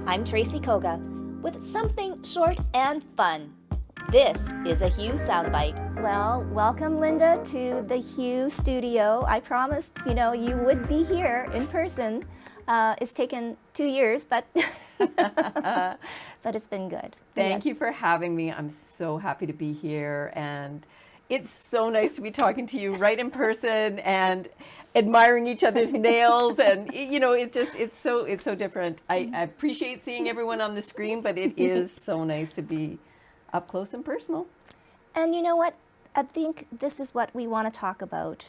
I'm Tracy Koga with something short and fun. This is a Hue Soundbite. Well, welcome Linda to the Hue studio. I promised, you would be here in person. It's taken 2 years, but but it's been good. Thank you for having me. I'm so happy to be here, and it's so nice to be talking to you right in person and admiring each other's nails, and it's so different. I appreciate seeing everyone on the screen, but it is so nice to be up close and personal. And you know what? I think this is what we want to talk about.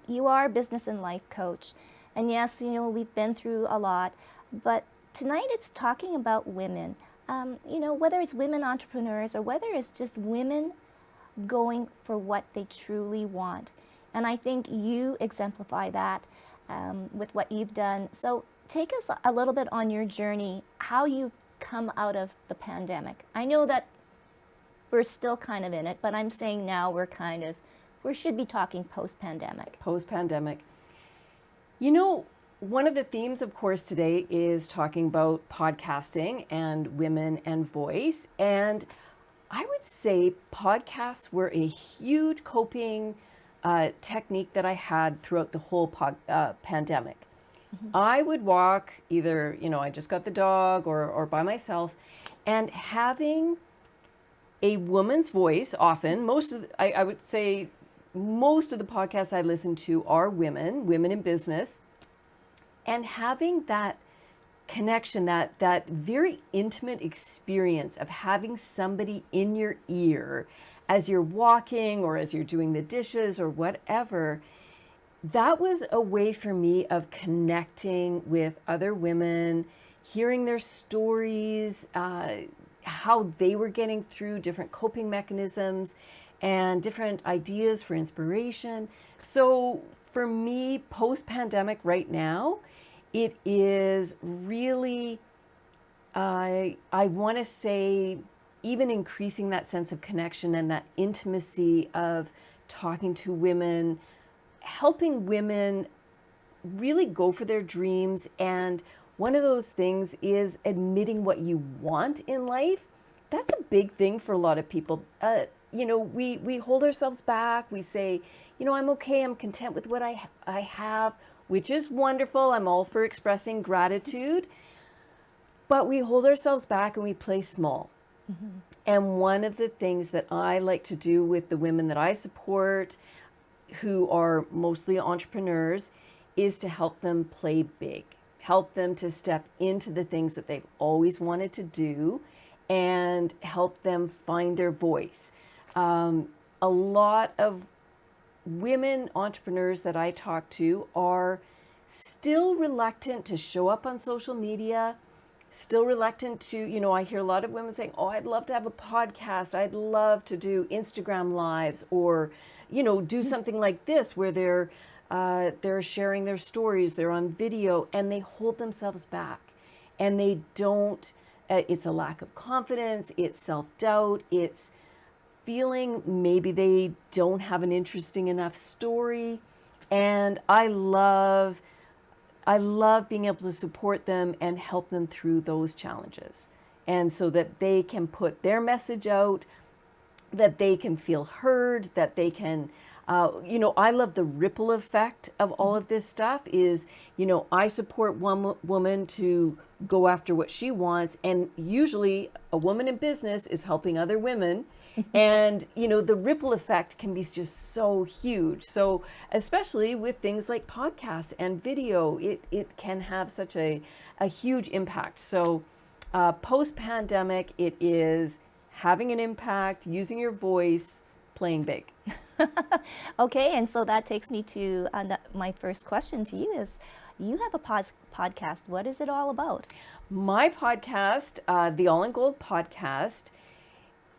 You are a business and life coach, and yes, we've been through a lot, but tonight it's talking about women. Whether it's women entrepreneurs or whether it's just women going for what they truly want. And I think you exemplify that with what you've done. So take us a little bit on your journey, how you've come out of the pandemic. I know that we're still kind of in it, but I'm saying now we should be talking post-pandemic. Post-pandemic. One of the themes, of course, today is talking about podcasting and women and voice. And I would say podcasts were a huge coping technique that I had throughout the whole pandemic. Mm-hmm. I would walk either, I just got the dog or by myself, and having a woman's voice often, I would say most of the podcasts I listen to are women in business, and having that connection, that very intimate experience of having somebody in your ear as you're walking or as you're doing the dishes or whatever, that was a way for me of connecting with other women, hearing their stories, how they were getting through different coping mechanisms and different ideas for inspiration. So for me, post-pandemic right now, it is really, I want to say, even increasing that sense of connection and that intimacy of talking to women, helping women really go for their dreams. And one of those things is admitting what you want in life. That's a big thing for a lot of people. We hold ourselves back. We say, I'm okay. I'm content with what I have, which is wonderful. I'm all for expressing gratitude. But we hold ourselves back and we play small. Mm-hmm. And one of the things that I like to do with the women that I support, who are mostly entrepreneurs, is to help them play big, help them to step into the things that they've always wanted to do, and help them find their voice. A lot of women entrepreneurs that I talk to are still reluctant to show up on social media, still reluctant to, I hear a lot of women saying, I'd love to have a podcast. I'd love to do Instagram lives or, do something like this where they're sharing their stories, they're on video, and they hold themselves back. And they don't, it's a lack of confidence, it's self-doubt, it's feeling maybe they don't have an interesting enough story. And I love being able to support them and help them through those challenges. And so that they can put their message out, that they can feel heard, that they can, I love the ripple effect of all of this stuff is, I support one woman to go after what she wants. And usually a woman in business is helping other women. And, the ripple effect can be just so huge. So especially with things like podcasts and video, it can have such a huge impact. So post-pandemic, it is having an impact, using your voice, playing big. Okay, and so that takes me to my first question to you is, you have a podcast. What is it all about? My podcast, the All in Gold podcast,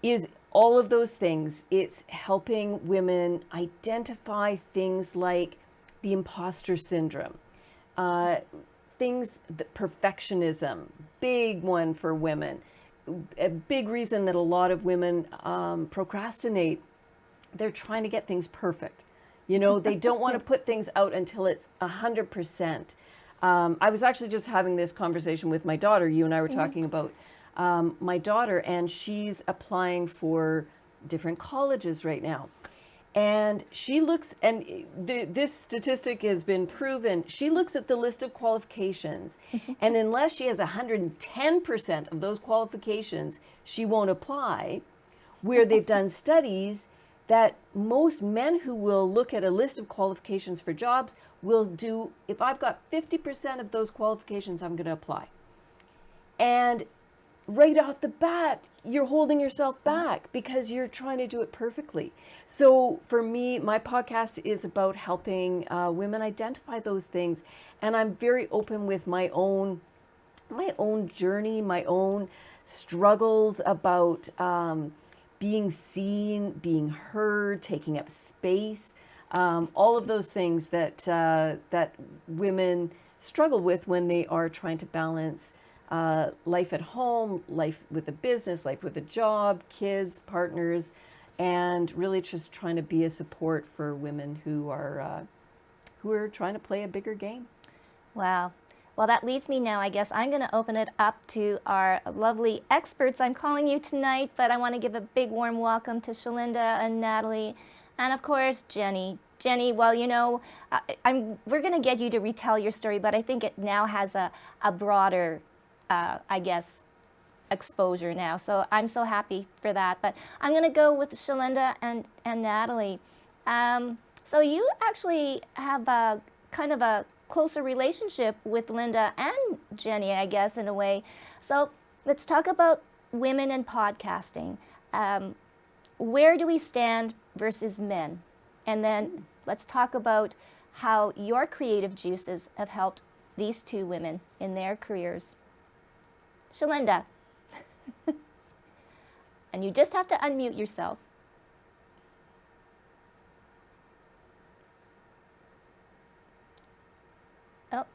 is all of those things. It's helping women identify things like the imposter syndrome, perfectionism, big one for women. A big reason that a lot of women procrastinate. They're trying to get things perfect. They don't want to put things out until it's 100%. I was actually just having this conversation with my daughter. You and I were talking about my daughter, and she's applying for different colleges right now. And she looks, and this statistic has been proven, she looks at the list of qualifications, and unless she has 110% of those qualifications, she won't apply. Where they've done studies that most men who will look at a list of qualifications for jobs will do, if I've got 50% of those qualifications, I'm going to apply. And right off the bat, you're holding yourself back because you're trying to do it perfectly. So for me, my podcast is about helping women identify those things. And I'm very open with my own journey, my own struggles about being seen, being heard, taking up space, all of those things that that women struggle with when they are trying to balance life at home, life with a business, life with a job, kids, partners, and really just trying to be a support for women who are trying to play a bigger game. Wow. Well, that leads me now, I guess I'm going to open it up to our lovely experts. I'm calling you tonight, but I want to give a big warm welcome to Shalinda and Natalie, and of course, Jenny. Jenny, well, you know, we're going to get you to retell your story, but I think it now has a broader, I guess, exposure now. So I'm so happy for that. But I'm going to go with Shalinda and Natalie. So you actually have a kind of a closer relationship with Linda and Jenny, I guess, in a way. So let's talk about women in podcasting. Where do we stand versus men? And then let's talk about how your creative juices have helped these two women in their careers. Shalinda. And you just have to unmute yourself. Oh,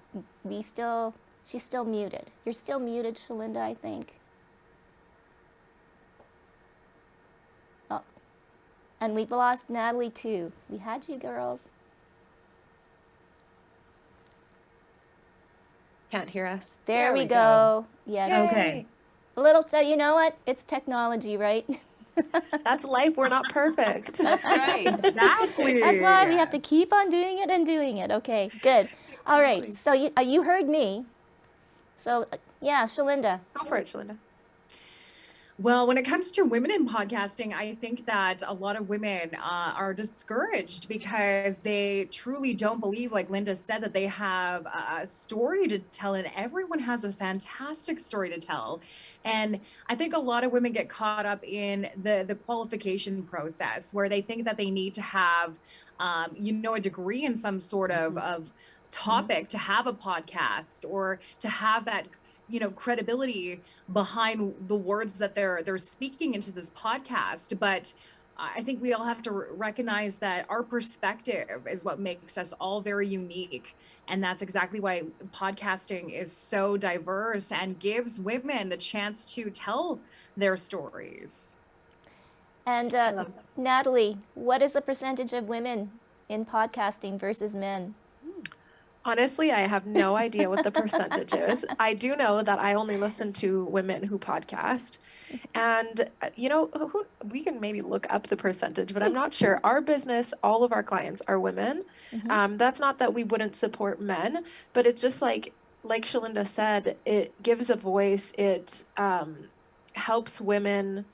she's still muted. You're still muted, Shalinda, I think. Oh, and we've lost Natalie too. We had you girls. Can't hear us. There we go. Yes. Yay. Okay. A little, so you know what? It's technology, right? That's life. We're not perfect. That's right. Exactly. That's why we have to keep on doing it and doing it. Okay, good. All right, so you heard me. So, yeah, Shalinda. Go for it, Shalinda. Well, when it comes to women in podcasting, I think that a lot of women are discouraged because they truly don't believe, like Linda said, that they have a story to tell, and everyone has a fantastic story to tell. And I think a lot of women get caught up in the qualification process where they think that they need to have, a degree in some sort of topic to have a podcast or to have that credibility behind the words that they're speaking into this podcast. But I think we all have to recognize that our perspective is what makes us all very unique. And that's exactly why podcasting is so diverse and gives women the chance to tell their stories. And Natalie, what is the percentage of women in podcasting versus men? Honestly, I have no idea what the percentage is. I do know that I only listen to women who podcast. And, we can maybe look up the percentage, but I'm not sure. Our business, all of our clients are women. Mm-hmm. That's not that we wouldn't support men, but it's just like Shalinda said, it gives a voice. It helps women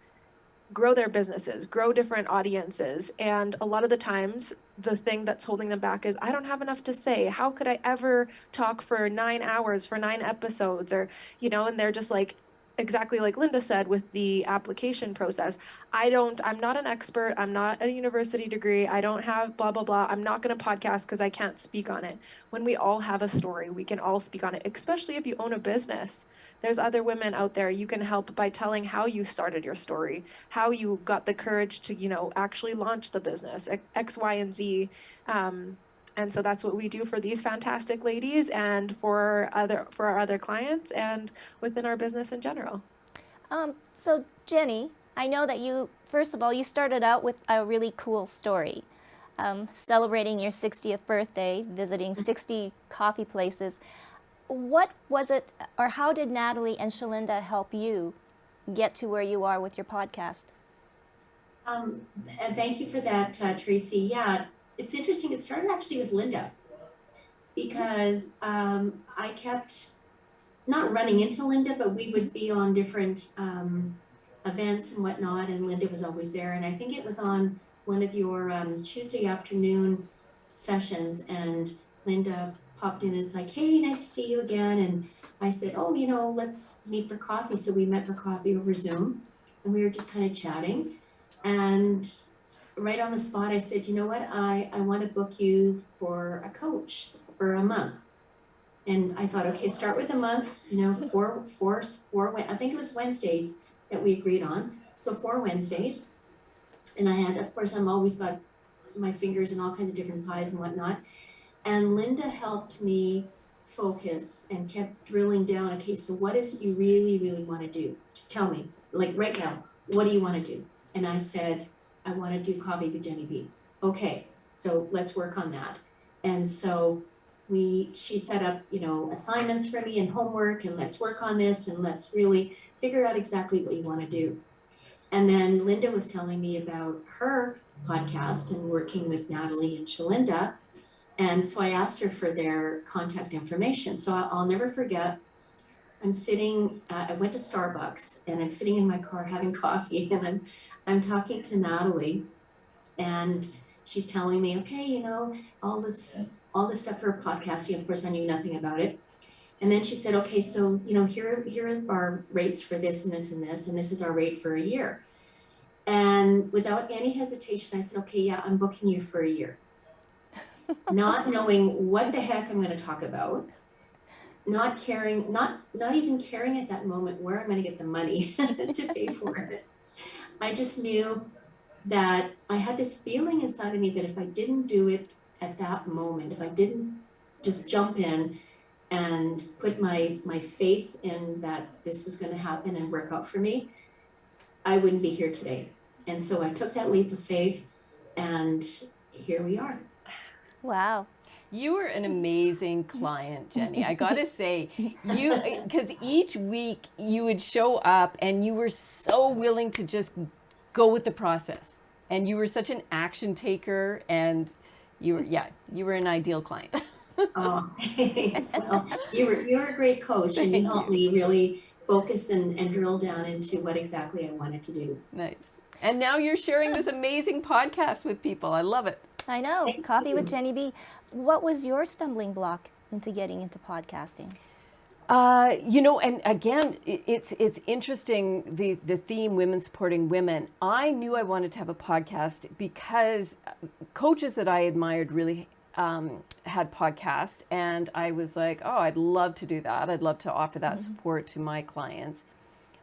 grow their businesses, grow different audiences. And a lot of the times, the thing that's holding them back is, I don't have enough to say. How could I ever talk for 9 hours, for 9 episodes? Or, and they're just like, exactly like Linda said with the application process. I'm not an expert. I'm not a university degree. I don't have blah, blah, blah. I'm not going to podcast because I can't speak on it. When we all have a story, we can all speak on it, especially if you own a business. There's other women out there you can help by telling how you started your story, how you got the courage to, actually launch the business, X, Y, and Z. And so that's what we do for these fantastic ladies and for our other clients and within our business in general. So Jenny, I know that first of all, you started out with a really cool story, celebrating your 60th birthday, visiting 60 coffee places. what was it, or how did Natalie and Shalinda help you get to where you are with your podcast? And thank you for that, Tracy. Yeah, it's interesting. It started actually with Linda because I kept not running into Linda, but we would be on different events and whatnot, and Linda was always there. And I think it was on one of your Tuesday afternoon sessions, and Linda popped in and is like, "Hey, nice to see you again." And I said, "Oh, let's meet for coffee." So we met for coffee over Zoom, and we were just kind of chatting. And right on the spot, I said, "You know what? I want to book you for a coach for a month." And I thought, okay, start with a month, four, I think it was Wednesdays that we agreed on. So 4 Wednesdays. And I had, of course, I'm always got my fingers in all kinds of different pies and whatnot. And Linda helped me focus and kept drilling down. Okay, so what is it you really, really want to do? Just tell me, like right now, what do you want to do? And I said, I want to do Coffee with Jenny B. Okay, so let's work on that. And so she set up, assignments for me and homework, and let's work on this, and let's really figure out exactly what you want to do. And then Linda was telling me about her podcast and working with Natalie and Shalinda. And so I asked her for their contact information. So I'll never forget, I'm sitting, I went to Starbucks, and I'm sitting in my car having coffee, and I'm talking to Natalie, and she's telling me, okay, all this stuff for podcasting. Of course, I knew nothing about it. And then she said, okay, so, here are our rates for this and this and this, and this is our rate for a year. And without any hesitation, I said, okay, yeah, I'm booking you for a year. Not knowing what the heck I'm going to talk about, not caring, not even caring at that moment where I'm going to get the money to pay for it. I just knew that I had this feeling inside of me that if I didn't do it at that moment, if I didn't just jump in and put my faith in that this was going to happen and work out for me, I wouldn't be here today. And so I took that leap of faith, and here we are. Wow. You were an amazing client, Jenny. I gotta say, because each week you would show up and you were so willing to just go with the process. And you were such an action taker, and you were an ideal client. Oh, thanks. Well, you're a great coach, and you helped me really focus and drill down into what exactly I wanted to do. Nice. And now you're sharing this amazing podcast with people. I love it. I know. Thank Coffee you. with Jenny B. What was your stumbling block into getting into podcasting? And again, it's interesting, the theme, women supporting women. I knew I wanted to have a podcast because coaches that I admired really had podcasts, and I was like, oh, I'd love to do that. I'd love to offer that support to my clients.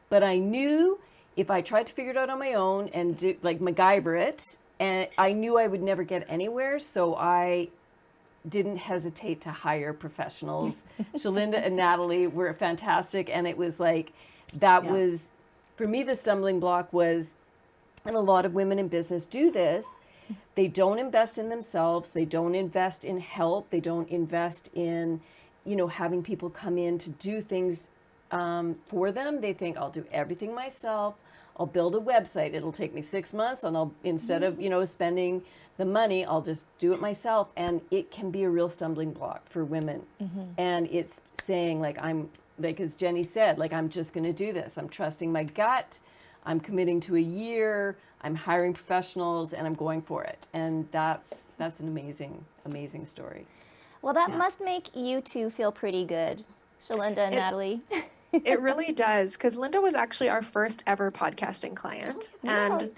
But I knew if I tried to figure it out on my own and do, like, MacGyver it, and I knew I would never get anywhere, so I didn't hesitate to hire professionals. Shalinda and Natalie were fantastic, and it was like, that was, for me, the stumbling block was, and a lot of women in business do this, they don't invest in themselves, they don't invest in help, they don't invest in, having people come in to do things for them. They think, I'll do everything myself, I'll build a website, it'll take me 6 months, and instead of, spending the money, I'll just do it myself. And it can be a real stumbling block for women. And it's saying, like, as Jenny said, like, I'm just going to do this. I'm trusting my gut. I'm committing to a year. I'm hiring professionals, and I'm going for it. And that's an amazing, amazing story. Well, that must make you two feel pretty good, Shalinda and Natalie. It really does, because Linda was actually our first ever podcasting client. And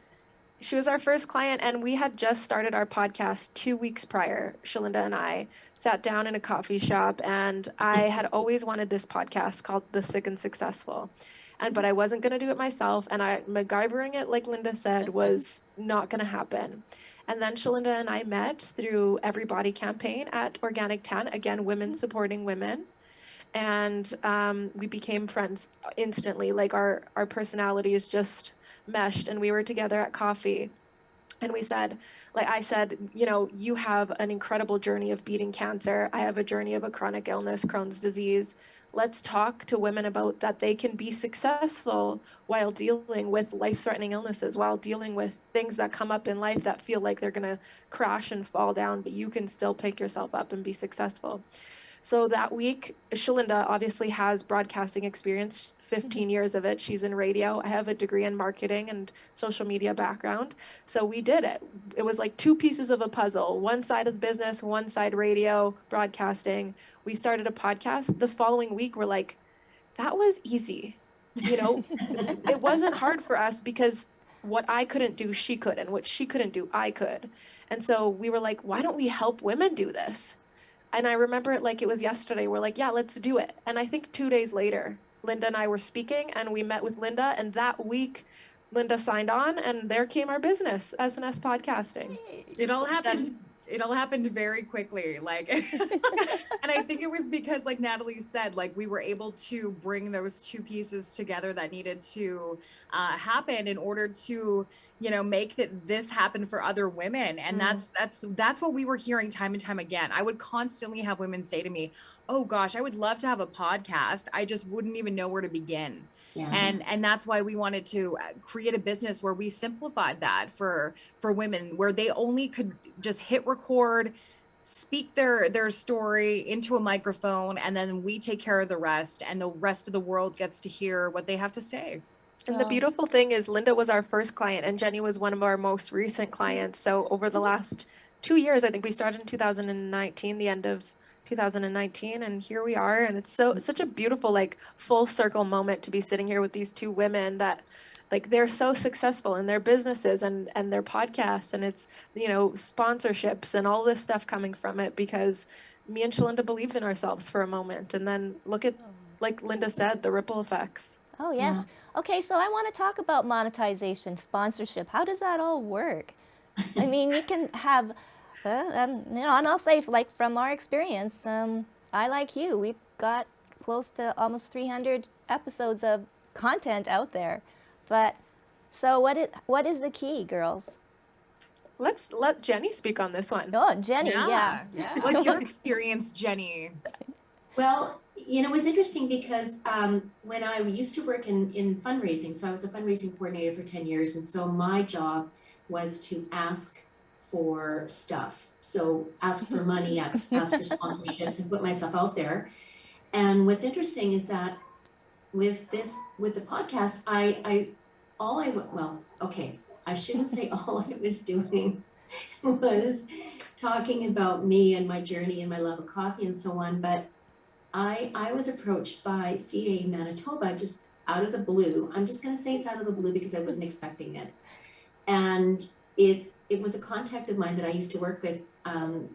she was our first client, and we had just started our podcast 2 weeks prior. Shalinda and I sat down in a coffee shop, and I had always wanted this podcast called The Sick and Successful. But I wasn't going to do it myself, and MacGyvering it, like Linda said, was not going to happen. And then Shalinda and I met through Everybody campaign at Organic 10, again, women supporting women. And we became friends instantly. Like, our personalities just meshed, and we were together at coffee. And we said, like I said, you know, you have an incredible journey of beating cancer. I have a journey of a chronic illness, Crohn's disease. Let's talk to women about that they can be successful while dealing with life-threatening illnesses, while dealing with things that come up in life that feel like they're going to crash and fall down, but you can still pick yourself up and be successful. So that week, Shalinda obviously has broadcasting experience, 15 years of it. She's in radio. I have a degree in marketing and social media background. So we did it. It was like two pieces of a puzzle, one side of the business, one side radio, broadcasting. We started a podcast. The following week, we're like, that was easy. You know, it wasn't hard for us because what I couldn't do, she could, and what she couldn't do, I could. And so we were like, why don't we help women do this? And I remember it like it was yesterday. We're like, yeah, let's do it. And I think 2 days later, Linda and I were speaking, and we met with Linda. And that week, Linda signed on, and there came our business, S&S Podcasting. It all happened. It all happened very quickly. Like, and I think it was because, like Natalie said, like we were able to bring those two pieces together that needed to happen in order to, you know, make this happen for other women. And that's what we were hearing time and time again. I would constantly have women say to me, oh gosh, I would love to have a podcast. I just wouldn't even know where to begin. Yeah. And that's why we wanted to create a business where we simplified that for women, where they only could just hit record, speak their story into a microphone, and then we take care of the rest, and the rest of the world gets to hear what they have to say. And the beautiful thing is Linda was our first client, and Jenny was one of our most recent clients. So over the last 2 years, I think we started in 2019, the end of 2019, and here we are. And it's such a beautiful, like, full circle moment to be sitting here with these two women that, like, they're so successful in their businesses and their podcasts, and it's, you know, sponsorships and all this stuff coming from it because me and Shalinda believed in ourselves for a moment. And then look at, like Linda said, the ripple effects. Oh, yes. Yeah. Okay, so I want to talk about monetization, sponsorship. How does that all work? I mean, you can have, you know, and I'll say, like, from our experience, I, like you, we've got close to almost 300 episodes of content out there. But, so what is the key, girls? Let's let Jenny speak on this one. Oh, Jenny, yeah. What's your experience, Jenny? Well, you know, it's interesting because when I used to work in fundraising, so I was a fundraising coordinator for 10 years. And so my job was to ask for stuff. So ask for money, ask for sponsorships, and put myself out there. And what's interesting is that with the podcast, I shouldn't say all I was doing was talking about me and my journey and my love of coffee and so on. But I was approached by CAA Manitoba just out of the blue. I'm just going to say it's out of the blue because I wasn't expecting it. And it was a contact of mine that I used to work with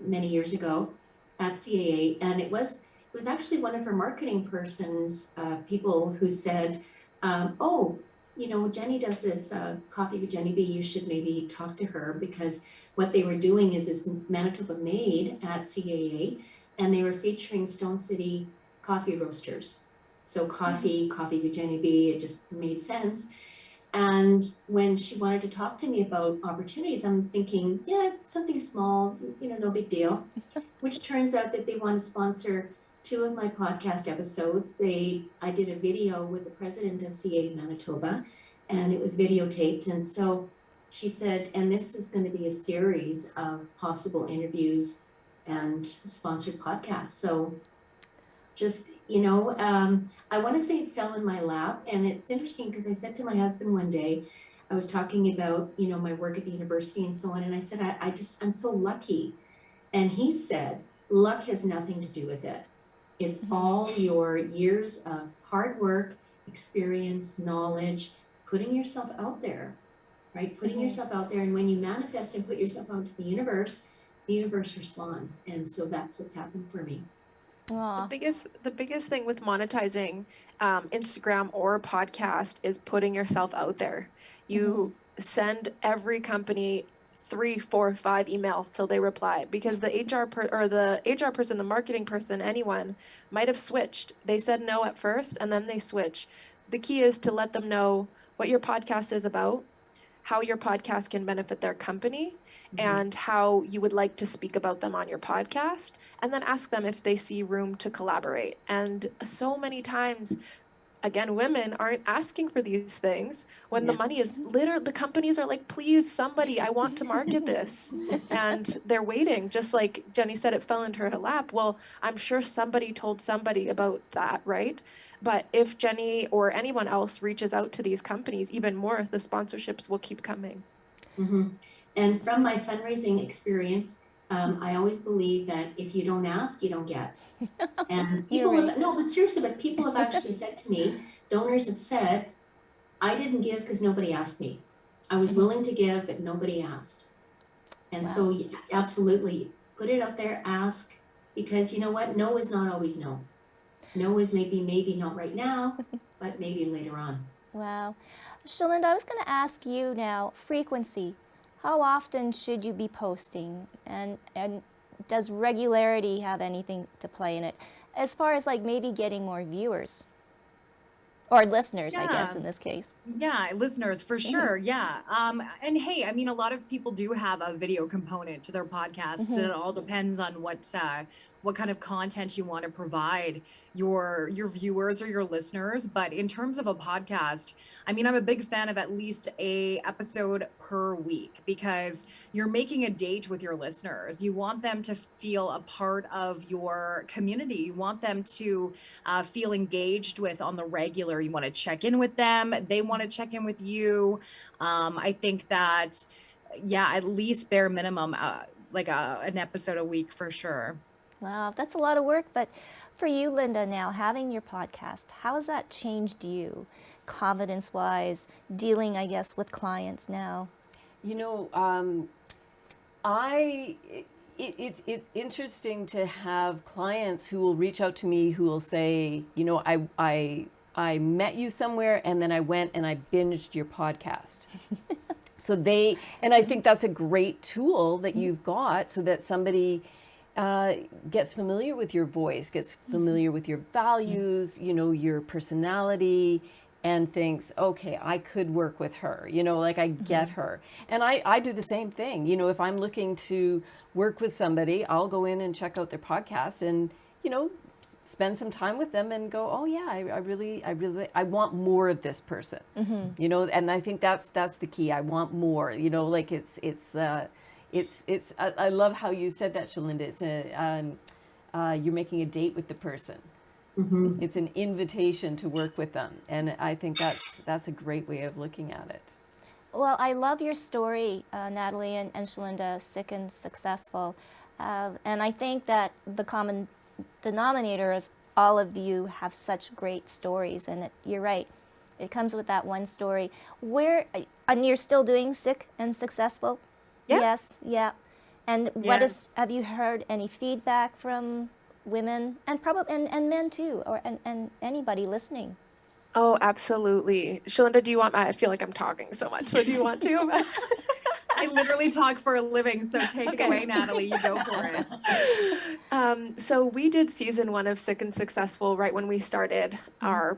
many years ago at CAA. And it was actually one of her marketing person's people who said, oh, you know, Jenny does this Coffee with Jenny B. You should maybe talk to her, because what they were doing is this Manitoba Made at CAA. And they were featuring Stone City coffee roasters. So coffee with Jenny B, it just made sense. And when she wanted to talk to me about opportunities, I'm thinking, yeah, something small, you know, no big deal. Which turns out that they want to sponsor 2 of my podcast episodes. I did a video with the president of CA Manitoba, and it was videotaped. And so she said, and this is going to be a series of possible interviews and sponsored podcasts. So just, you know, I want to say it fell in my lap. And it's interesting because I said to my husband one day, I was talking about, you know, my work at the university and so on. And I said, I'm so lucky. And he said, luck has nothing to do with it. It's all your years of hard work, experience, knowledge, putting yourself out there, right? Putting yourself out there. And when you manifest and put yourself out to the universe responds. And so that's what's happened for me. The biggest thing with monetizing Instagram or podcast is putting yourself out there. You send every company 3, 4, 5 emails till they reply, because the HR person, the marketing person, anyone might have switched. They said no at first and then they switch. The key is to let them know what your podcast is about, how your podcast can benefit their company and how you would like to speak about them on your podcast, and then ask them if they see room to collaborate. And so many times, again, women aren't asking for these things when the money is literally, the companies are like, please, somebody, I want to market this. And they're waiting, just like Jenny said, it fell into her lap. Well, I'm sure somebody told somebody about that, right? But if Jenny or anyone else reaches out to these companies, even more, the sponsorships will keep coming. And from my fundraising experience, I always believe that if you don't ask, you don't get. And people have, no, but seriously, but people have actually said to me, donors have said, I didn't give because nobody asked me. I was willing to give, but nobody asked. And so absolutely, put it out there, ask, because you know what? No is not always no. No is maybe not right now, but maybe later on. Wow. Shalinda, I was going to ask you now, frequency. How often should you be posting? And does regularity have anything to play in it? As far as like maybe getting more viewers or listeners, I guess, in this case. Yeah, listeners for sure. Yeah. And hey, I mean, a lot of people do have a video component to their podcasts. It all depends on what kind of content you want to provide your viewers or your listeners. But in terms of a podcast, I mean, I'm a big fan of at least a episode per week, because you're making a date with your listeners. You want them to feel a part of your community. You want them to feel engaged with on the regular. You want to check in with them. They want to check in with you. I think that, yeah, at least bare minimum, like an episode a week for sure. Wow, that's a lot of work. But for you, Linda, now having your podcast, how has that changed you, confidence-wise, dealing, I guess, with clients now? You know, it's interesting to have clients who will reach out to me who will say, you know, I met you somewhere and then I went and I binged your podcast. And I think that's a great tool that you've got so that somebody gets familiar with your voice, gets familiar with your values, you know, your personality, and thinks, okay, I could work with her, you know, like I get her. And I do the same thing. You know, if I'm looking to work with somebody, I'll go in and check out their podcast and, you know, spend some time with them and go, oh yeah, I want more of this person, you know, and I think that's the key. I want more, you know, like I love how you said that, Shalinda. It's you're making a date with the person. It's an invitation to work with them, and I think that's a great way of looking at it. Well, I love your story, Natalie and Shalinda, Sick and Successful, and I think that the common denominator is all of you have such great stories, and you're right. It comes with that one story. And you're still doing Sick and Successful? Yeah. Yes, yeah. And have you heard any feedback from women and probably and men too, or and anybody listening? Oh, absolutely. Shalinda, do you want, I feel like I'm talking so much, so do you want to? I literally talk for a living, so take it away, Natalie. You go for it. So we did season 1 of Sick and Successful right when we started our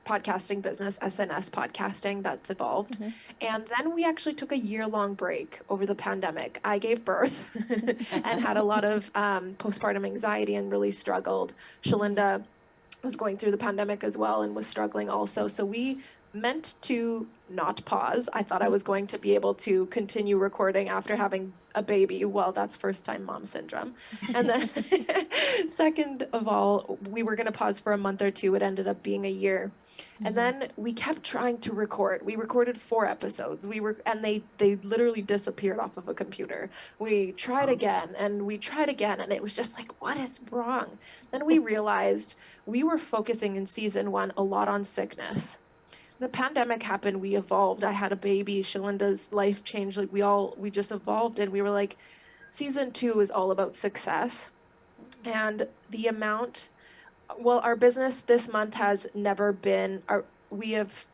podcasting business, SNS Podcasting, that's evolved. And then we actually took a year-long break over the pandemic. I gave birth and had a lot of postpartum anxiety and really struggled. Shalinda was going through the pandemic as well and was struggling also. So we meant to not pause. I thought I was going to be able to continue recording after having a baby. Well, that's first time mom syndrome. And then second of all, we were going to pause for a month or two. It ended up being a year. And then we kept trying to record. We recorded 4 episodes. And they literally disappeared off of a computer. We tried again and we tried again, and it was just like, what is wrong? Then we realized we were focusing in season 1 a lot on sickness. The pandemic happened, we evolved. I had a baby, Shalinda's life changed. Like we just evolved, and we were like, season 2 is all about success. And the amount, well, our business this month has never been, we have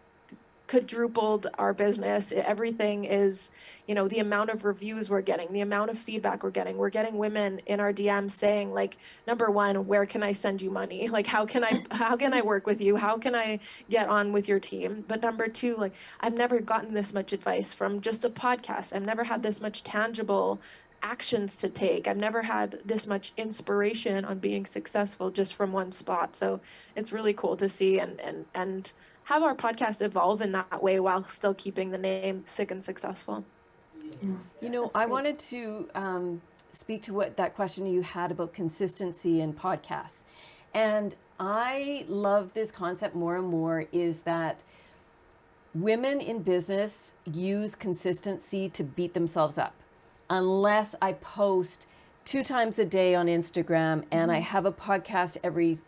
quadrupled our business. Everything is, the amount of reviews we're getting, the amount of feedback we're getting women in our DMs saying, like, number one, where can I send you money? Like, how can I work with you? How can I get on with your team? But number two, like, I've never gotten this much advice from just a podcast. I've never had this much tangible actions to take. I've never had this much inspiration on being successful just from one spot. So it's really cool to see and have our podcast evolve in that way while still keeping the name Sick and Successful. I wanted to speak to what that question you had about consistency in podcasts. And I love this concept more and more, is that women in business use consistency to beat themselves up. Unless I post 2 times a day on Instagram and I have a podcast every,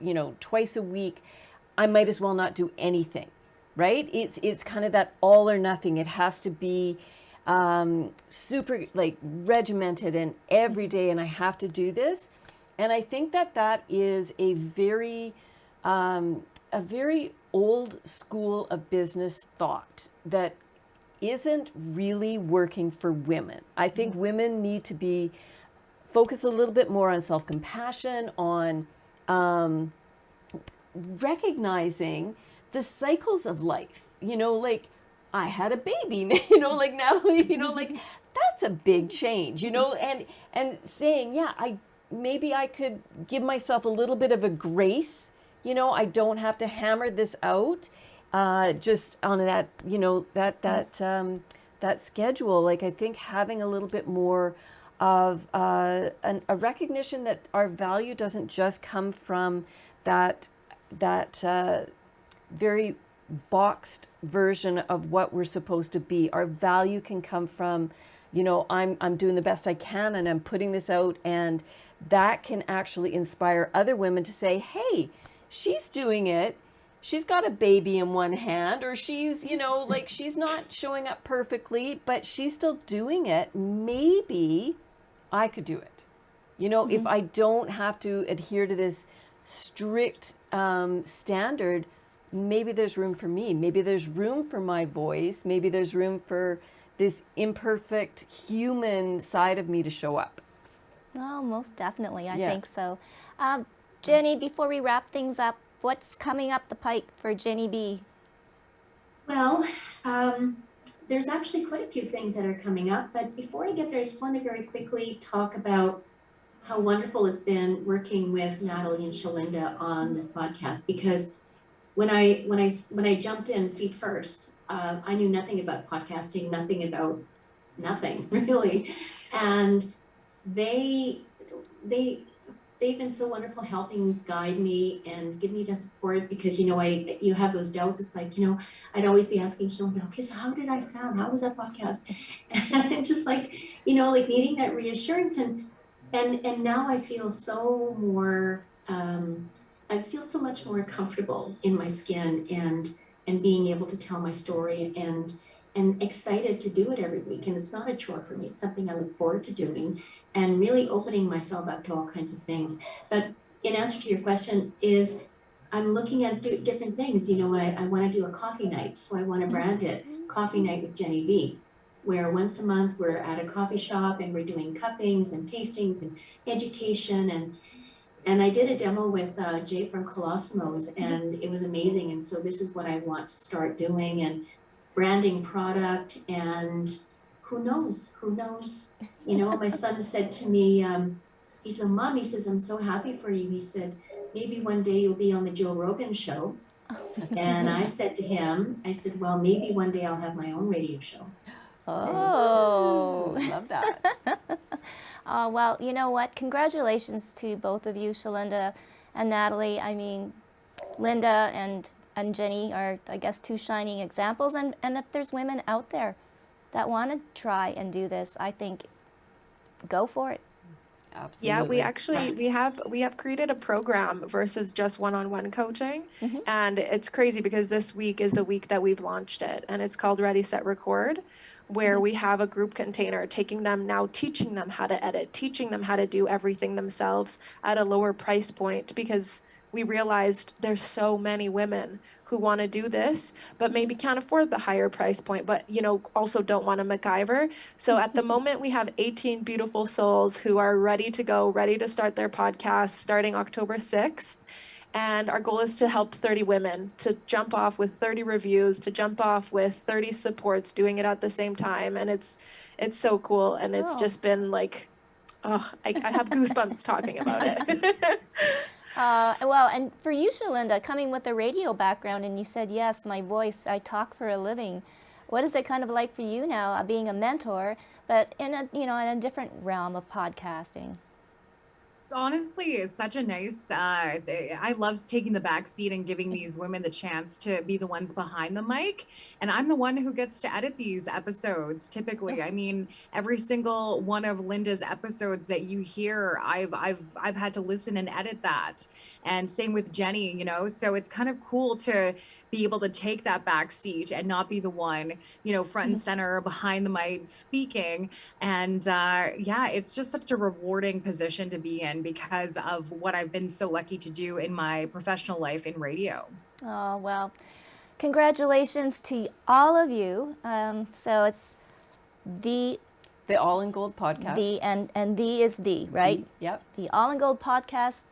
twice a week, I might as well not do anything, right? It's kind of that all or nothing. It has to be super like regimented and every day, and I have to do this. And I think that is a very old school of business thought that isn't really working for women. I think women need to be focused a little bit more on self-compassion, on recognizing the cycles of life. Like, I had a baby, like Natalie, like that's a big change, and saying, maybe I could give myself a little bit of a grace. I don't have to hammer this out just on that, that schedule. Like, I think having a little bit more of a recognition that our value doesn't just come from that very boxed version of what we're supposed to be. Our value can come from, I'm doing the best I can and I'm putting this out, and that can actually inspire other women to say, hey, she's doing it. She's got a baby in one hand, or she's, like, she's not showing up perfectly, but she's still doing it. Maybe I could do it. If I don't have to adhere to this strict standard, maybe there's room for me. Maybe there's room for my voice. Maybe there's room for this imperfect human side of me to show up. Oh, most definitely. I think so. Jenny, before we wrap things up, what's coming up the pike for Jenny B? Well, there's actually quite a few things that are coming up, but before I get there, I just want to very quickly talk about how wonderful it's been working with Natalie and Shalinda on this podcast, because when I jumped in feet first, I knew nothing about podcasting, nothing really, and they've been so wonderful helping guide me and give me the support, because you have those doubts. It's like, I'd always be asking Shalinda, okay, so how did I sound? How was that podcast? And just like, like needing that reassurance, and now I feel so more. I feel so much more comfortable in my skin and being able to tell my story and excited to do it every week. And it's not a chore for me. It's something I look forward to doing, and really opening myself up to all kinds of things. But in answer to your question is, I'm looking at different things. I want to do a coffee night. So I want to brand it Coffee Night with Jenny B, where once a month we're at a coffee shop and we're doing cuppings and tastings and education, and I did a demo with Jay from Colossimos, and it was amazing. And so this is what I want to start doing, and branding product, and who knows? My son said to me, he said, Mom, he says, I'm so happy for you. He said, maybe one day you'll be on the Joe Rogan show. And I said to him, I said, well, maybe one day I'll have my own radio show. Oh, love that. Well, you know what? Congratulations to both of you, Shalinda and Natalie. I mean, Linda and Jenny are, I guess, 2 shining examples. And if there's women out there that want to try and do this, I think go for it. Absolutely. Yeah, we have created a program versus just one-on-one coaching, and it's crazy because this week is the week that we've launched it, and it's called Ready, Set, Record, where we have a group container teaching them how to edit, teaching them how to do everything themselves at a lower price point, because we realized there's so many women who want to do this, but maybe can't afford the higher price point, but also don't want to MacGyver. So at the moment, we have 18 beautiful souls who are ready to go, ready to start their podcast starting October 6th. And our goal is to help 30 women to jump off with 30 reviews, to jump off with 30 supports, doing it at the same time. And it's so cool. And it's just been like, oh, I have goosebumps talking about it. Well, and for you, Shalinda, coming with a radio background, and you said, yes, my voice, I talk for a living. What is it kind of like for you now, being a mentor, but in a different realm of podcasting? Honestly, it's such a nice, I love taking the back seat and giving these women the chance to be the ones behind the mic. And I'm the one who gets to edit these episodes typically. I mean, every single one of Linda's episodes that you hear, I've had to listen and edit that. And same with Jenny, so it's kind of cool to be able to take that back seat and not be the one, front and center behind the mic speaking. And it's just such a rewarding position to be in because of what I've been so lucky to do in my professional life in radio. Oh, well, congratulations to all of you. So it's the All in Gold podcast. And the is the, right? Yep. The All in Gold podcast,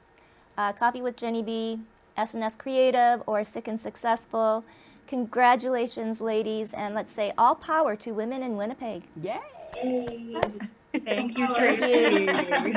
Coffee with Jenny B, SNS Creative, or Sick and Successful. Congratulations, ladies, and let's say all power to women in Winnipeg. Yay! Thank you, Tracy.